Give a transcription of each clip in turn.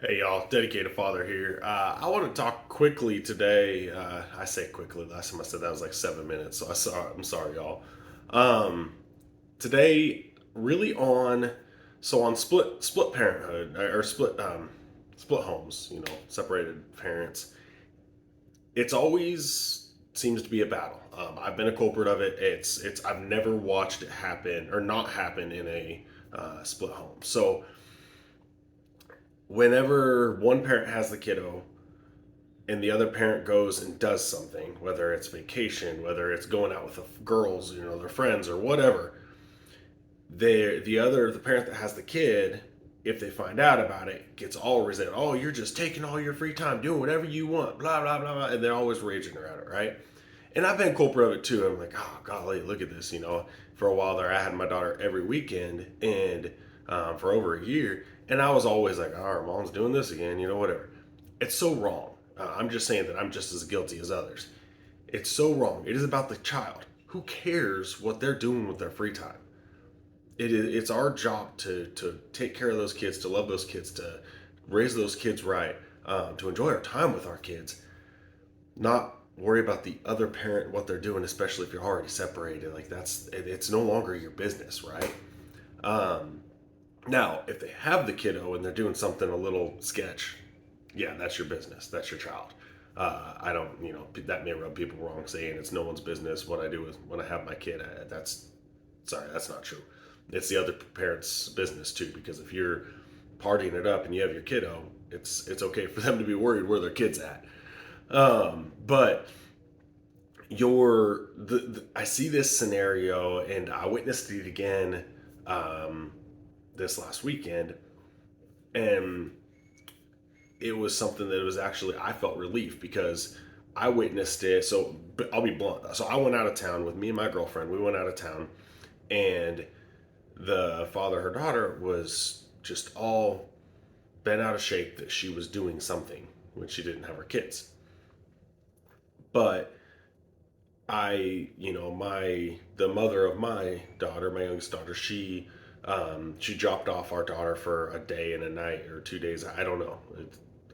Hey y'all, dedicated father here. I want to talk quickly today. I say quickly. Last time I said that was like 7 minutes, so I'm sorry, y'all. Um, Today, really on on split parenthood or split homes. Separated parents. It's always seems to be a battle. I've been a culprit of it. It's I've never watched it happen or not happen in a split home. So whenever one parent has the kiddo and the other parent goes and does something, whether it's vacation, whether it's going out with the girls, their friends or whatever, the parent that has the kid, if they find out about it, gets all resentful. Oh, you're just taking all your free time, doing whatever you want, blah blah blah blah, and they're always raging around it, right? And I've been culprit of it too. I'm like, oh golly, look at this. For a while there, I had my daughter every weekend, and for over a year, and I was always like, oh, our mom's doing this again, whatever. It's so wrong. I'm just saying that I'm just as guilty as others. It's so wrong. It is about the child. Who cares what they're doing with their free time? It's our job to take care of those kids, to love those kids, to raise those kids right, to enjoy our time with our kids, not worry about the other parent what they're doing, especially if you're already separated. Like it's no longer your business, right? Um, Now, if they have the kiddo and they're doing something a little sketch, yeah, that's your business. That's your child. I don't, that may rub people wrong saying it's no one's business what I do is when I have my kid. That's sorry, that's not true. It's the other parent's business too, because if you're partying it up and you have your kiddo, it's okay for them to be worried where their kid's at. But I see this scenario and I witnessed it again this last weekend, and it was something that was actually I felt relief because I witnessed it. So but I'll be blunt. So I went out of town with me and my girlfriend. We went out of town, and the father, her daughter, was just all bent out of shape that she was doing something when she didn't have her kids. But the mother of my daughter, my youngest daughter, she dropped off our daughter for a day and a night or 2 days. I don't know.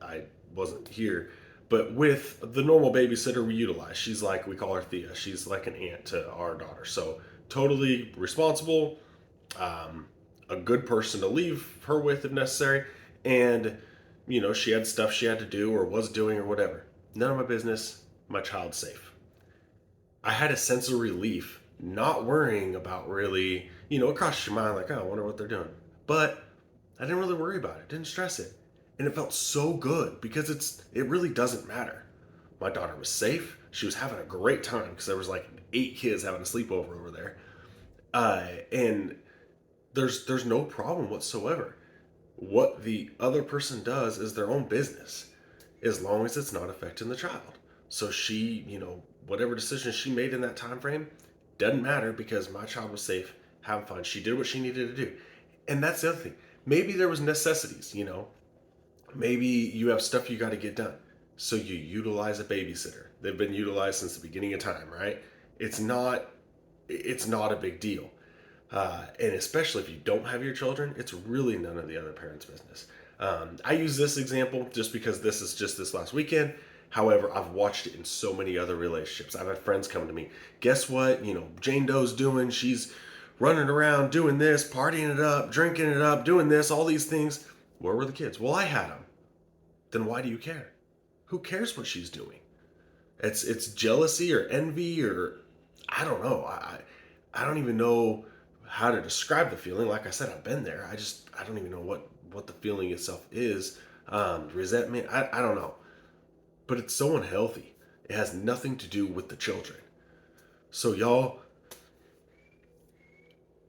I wasn't here, but with the normal babysitter we utilize, she's like, we call her Thea. She's like an aunt to our daughter. So totally responsible, um, a good person to leave her with if necessary, and she had stuff she had to do or was doing or whatever. None of my business. My child's safe. I had a sense of relief, not worrying about really, it crosses your mind like, oh, I wonder what they're doing. But I didn't really worry about it, didn't stress it. And it felt so good because it really doesn't matter. My daughter was safe. She was having a great time because there was like 8 kids having a sleepover over there. And there's no problem whatsoever. What the other person does is their own business, as long as it's not affecting the child. So she, whatever decision she made in that time frame doesn't matter because my child was safe, having fun. She did what she needed to do. And that's the other thing. Maybe there was necessities, maybe you have stuff you got to get done. So you utilize a babysitter. They've been utilized since the beginning of time, right? It's not it's not a big deal. And especially if you don't have your children, it's really none of the other parents' business. I use this example just because this is just this last weekend. However, I've watched it in so many other relationships. I've had friends come to me. Guess what? Jane Doe's doing. She's running around doing this, partying it up, drinking it up, doing this, all these things. Where were the kids? Well, I had them. Then why do you care? Who cares what she's doing? It's jealousy or envy or I don't know. I don't even know how to describe the feeling. Like I said, I've been there. I don't even know what the feeling itself is. Resentment. I don't know. But it's so unhealthy. It has nothing to do with the children. So y'all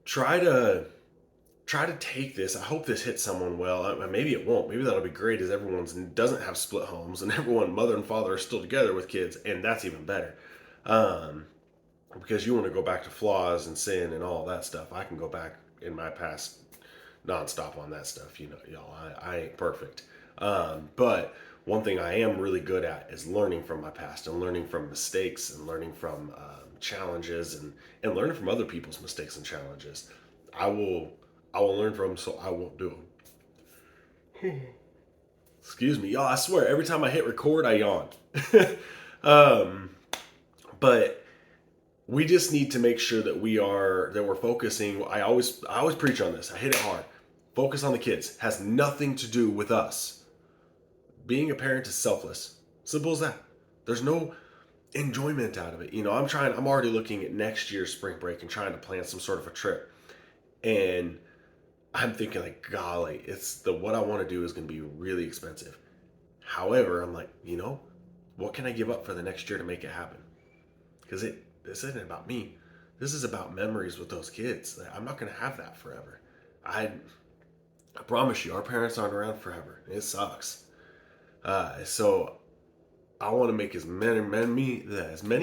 try to try to take this. I hope this hits someone well. Maybe it won't. Maybe that'll be great as everyone doesn't have split homes and everyone, mother and father, are still together with kids, and that's even better. Um, because you want to go back to flaws and sin and all that stuff. I can go back in my past nonstop on that stuff. Y'all, I ain't perfect. But one thing I am really good at is learning from my past and learning from mistakes and learning from challenges and learning from other people's mistakes and challenges. I will I will learn from them so I won't do them. Excuse me, y'all. I swear, every time I hit record, I yawn. um, but we just need to make sure that we're focusing. I always preach on this. I hit it hard. Focus on the kids. Has nothing to do with us. Being a parent is selfless. Simple as that. There's no enjoyment out of it. I'm already looking at next year's spring break and trying to plan some sort of a trip. And I'm thinking like, golly, what I want to do is going to be really expensive. However, I'm like, what can I give up for the next year to make it happen? Because this isn't about me. This is about memories with those kids. I'm not going to have that forever. I promise you, our parents aren't around forever. It sucks. So I want to make as many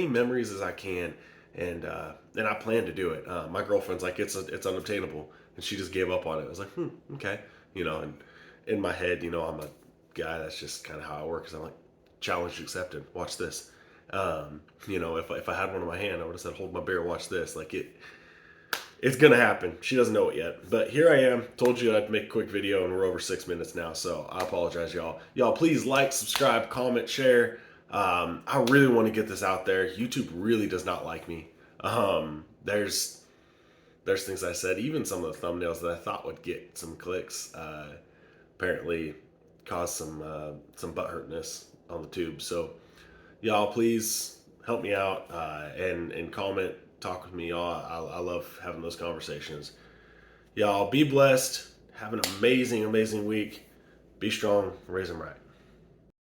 memories as I can, and I plan to do it. My girlfriend's like, it's unobtainable, and she just gave up on it. I was like, okay, and in my head, I'm a guy that's just kind of how I work. Cause I'm like, challenge accepted. Watch this. If I had one in my hand, I would have said, hold my beer, watch this. Like it's gonna happen. She doesn't know it yet, but here I am. Told you I'd make a quick video, and we're over 6 minutes now, so I apologize, y'all. Y'all, please like, subscribe, comment, share. I really want to get this out there. YouTube really does not like me. There's things I said, even some of the thumbnails that I thought would get some clicks, apparently caused some butt hurtness on the tube. So, y'all, please help me out and comment. Talk with me, y'all. I love having those conversations. Y'all, be blessed. Have an amazing, amazing week. Be strong. Raise them right.